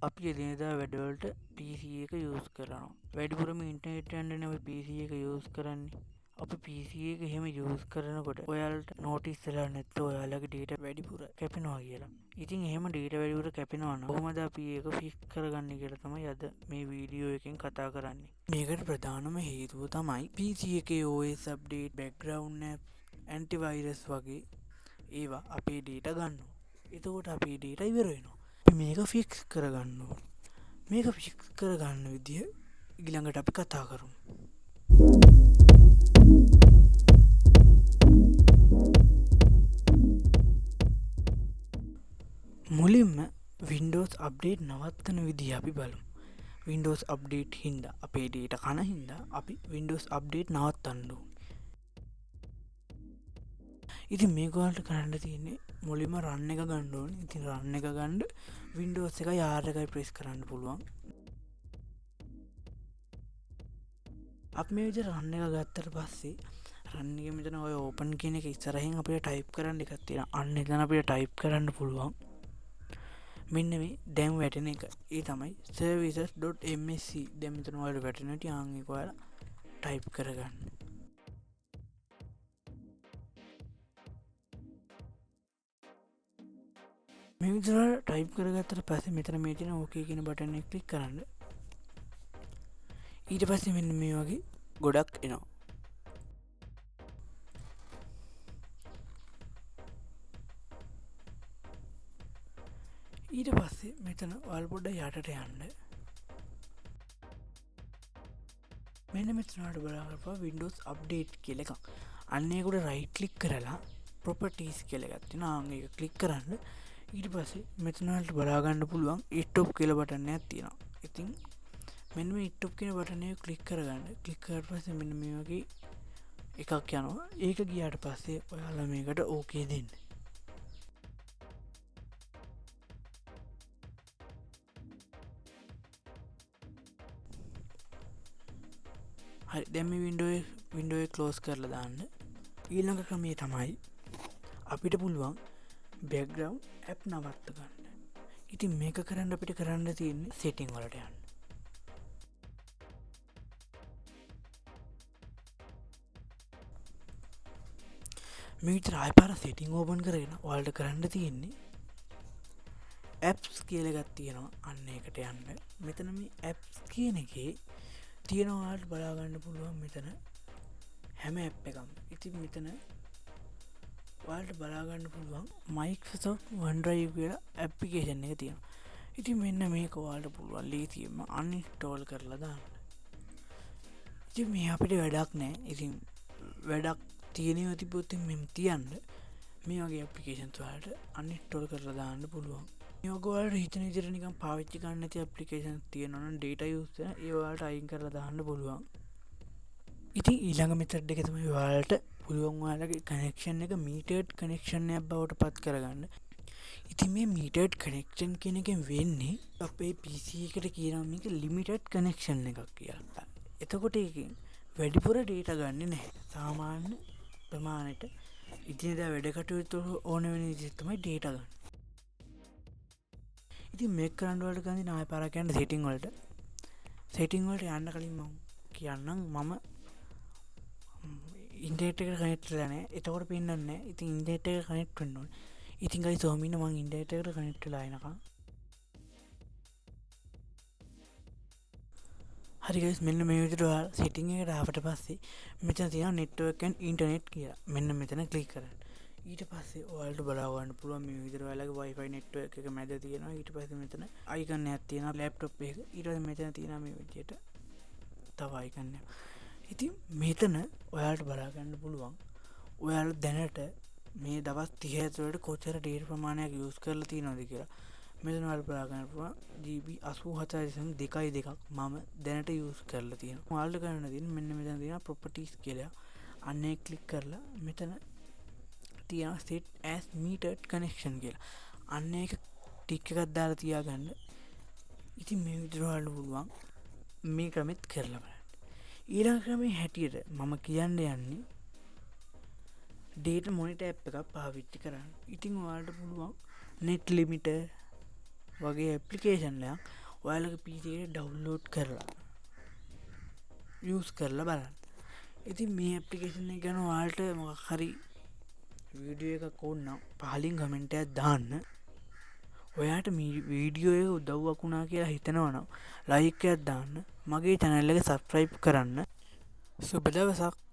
අපි එදිනෙදා වැඩවලට PC එක යූස් කරනවා. වැඩිපුරම ඉන්ටර්නෙට් යන්නනේ අපි PC එක යූස් කරන්නේ. අපි PC එක එහෙම යූස් කරනකොට ඔයාලට නෝටිස් වෙලා නැත්නම් ඔයාලගේ data වැඩිපුර කැපෙනවා කියලා. ඉතින් එහෙම data වැඩිපුර කැපෙනවා නම් කොහොමද අපි ඒක ෆික්ස් කරගන්නේ කියලා තමයි අද මේ වීඩියෝ එකෙන් කතා කරන්නේ. මේකට ප්‍රධානම හේතුව තමයි PC එකේ OS update, background apps, antivirus වගේ ඒවා අපේ data ගන්නවා. එතකොට අපේ data ඉවර වෙනවා. මේක ෆික්ස් කරගන්න ඕන. මේක ෆික්ස් කරගන්න විදිය ඊළඟට අපි කතා කරමු. මුලින්ම Windows update නවත්තන විදිය අපි බලමු. Windows update හින්දා අපේ data කන හින්දා අපි Windows update නවත්තන්න ඕනේ. ඉතින් මේක ඔයාලට කරන්න තියෙන්නේ මුලින්ම run එක ගන්න ඕනේ. ඉතින් run එක ගන්න Windows එකයි R එකයි press කරන්න පුළුවන්. අපි මේ විදිහට run එක ගත්තට පස්සේ run එකේ මෙතන ඔය open කියන එක ඉස්සරහින් අපිට type කරන්න එකක් තියෙනවා. අන්න එතන අපිට type කරන්න පුළුවන්. මෙන්න මේ දැන් වැටෙන එක. ඒ තමයි services.msc. දැන් මෙතන ඔයාලට වැටෙන ටික ආන් එක ඔයාලා type කරගන්න. මේ විදිහට ටයිප් කරගත්තට පස්සේ මෙතන මේ තියෙන ඕකේ කියන බටන් එක ක්ලික් කරන්න. ඊට පස්සේ මෙන්න මේ වගේ ගොඩක් එනවා. ඊට පස්සේ මෙතන ඔයාලා පොඩ්ඩක් යටට යන්න. මෙන්න මෙතනට බලන්න Windows update කියලා එකක්. අන්න ඒකට right click කරලා properties කියලා එකක් තියෙනවා. ආන් ඒක ක්ලික් කරන්න. ඊට පස්සේ මෙතන වලට බලා ගන්න පුළුවන් stop කියලා බටන් එකක් තියෙනවා. ඉතින් මෙන්න මේ stop කියන බටන් එක ක්ලික් කරගන්න. ක්ලික් කරලා පස්සේ මෙන්න මේ වගේ එකක් යනවා. ඒක ගියාට පස්සේ ඔයාලා මේකට okay දෙන්න. හරි දැන් මේ window එක close කරලා දාන්න. ඊළඟ ක්‍රමය තමයි අපිට පුළුවන් background app නවත්ත ගන්න. ඉතින් මේක කරන්න අපිට කරන්න තියෙන්නේ setting වලට යන්න. මේ විතර ආයෙපාර setting open කරගෙන ඔයාලට කරන්න තියෙන්නේ apps කියලා එකක් තියෙනවා. අන්න ඒකට යන්න. මෙතන මේ apps කියන එකේ තියෙන ඔයාලට බලා ගන්න පුළුවන් මෙතන හැම app එකක්ම. ඉතින් මෙතන ඔයාලට බලා ගන්න පුළුවන් Microsoft OneDrive කියලා application එක තියෙනවා. ඉතින් මෙන්න මේක ඔයාලට පුළුවන් ලේසියෙන්ම uninstall කරලා දාන්න. ඉතින් මේ අපිට වැඩක් නැහැ. ඉතින් වැඩක් තියෙනවා තිබ්බොත් මෙම් තියන්න මේ වගේ applications වලට uninstall කරලා දාන්න පුළුවන්. මේ වගේ ඔයාලට හිතන විදිහට නිකන් පාවිච්චි කරන්න නැති applications තියෙනවා නම් data use කරන ඒ ඔයාලට අයින් කරලා දාන්න පුළුවන්. ඉතින් ඊළඟ method එක තමයි ඔයාලට පුළුවන් ඔයාලගේ connection එක metered connection එකක් බවට පත් කරගන්න. ඉතින් මේ metered connection කියන එකෙන් වෙන්නේ අපේ PC එකට කියනවා මේක limited connection එකක් කියලා. එතකොට ඒකෙන් වැඩිපුර data ගන්නෙ නැහැ. සාමාන්‍ය ප්‍රමාණයට ඉතින්දා වැඩ කටයුතු ඕන වෙන විදිහට තමයි data ගන්න. ඉතින් මේක කරන්න වලට ගන්නේ ආයෙ පාරක් යන්න setting වලට. setting වලට යන්න කලින් මම කියන්නම් මම ඉන්ටර්නෙට් එකට කනෙක්ට් වෙලා නැහැ. එතකොට පේන්නේ නැහැ. ඉතින් ඉන්ටර්නෙට් එකට කනෙක්ට් වෙන්න ඕනේ. ඉතින් ගයිස් ඔහොම ඉන්න මම ඉන්ටර්නෙට් එකට කනෙක්ට් වෙලා එනකම්. හරි ගයිස් මෙන්න මේ විදිහට ඔයාලා setting එකට ආවට පස්සේ මෙතන තියෙනවා network and internet කියලා. මෙන්න මෙතන ක්ලික් කරන්න. ඊට පස්සේ ඔයාලට බලා ගන්න පුළුවන් මේ විදිහට ඔයාලගේ wifi network එක මැද තියෙනවා. ඊට පස්සේ මෙතන icon එකක් තියෙනවා laptop එක. ඊට පස්සේ මෙතන තියෙනවා මේ විදිහට තව icon එකක්. ඉතින් මෙතන ඔයාලට බලා ගන්න පුළුවන් ඔයාලා දැනට මේ දවස් 30 ඇතුළත කොච්චර data ප්‍රමාණයක් use කරලා තියෙනවද කියලා. මෙතන ඔයාලට බලා ගන්න පුළුවන් GB 87.2ක් මම දැනට use කරලා තියෙනවා. ඔයාලට කරන්න තියෙන්නේ මෙන්න මෙතන තියෙනවා properties කියලා. අන්න ඒක ක්ලික් කරලා මෙතන තියෙනවා set as metered connection කියලා. අන්න ඒක ටික් එකක් දාලා තියාගන්න. ඉතින් මේ විදිහට ඔයාලට පුළුවන් මේ ක්‍රමෙත් කරලා බලන්න. ඊළඟ ක්‍රමේ හැටියට මම කියන්න යන්නේ data monitor app එකක් පාවිච්චි කරන්න. ඉතින් ඔයාලට පුළුවන් net limiter වගේ ඇප්ලිකේෂන්ලයක් ඔයාලගේ පීසියට ඩවුන්ලෝඩ් කරලා යස් කරලා බලන්න. ඉතින් මේ ඇප්ලිකේෂන් එක ගැන ඔයාලට මොකක් හරි වීඩියෝ එකක් ඕනනම් පහලින් කමෙන්ට් එකක් දාන්න. ඔයාට මේ වීඩියෝ එක උදව්වක් වුණා කියලා හිතනවනම් ලයික් එකක් දාන්න. මගේ channel එක subscribe කරන්න. සුබ දවසක්.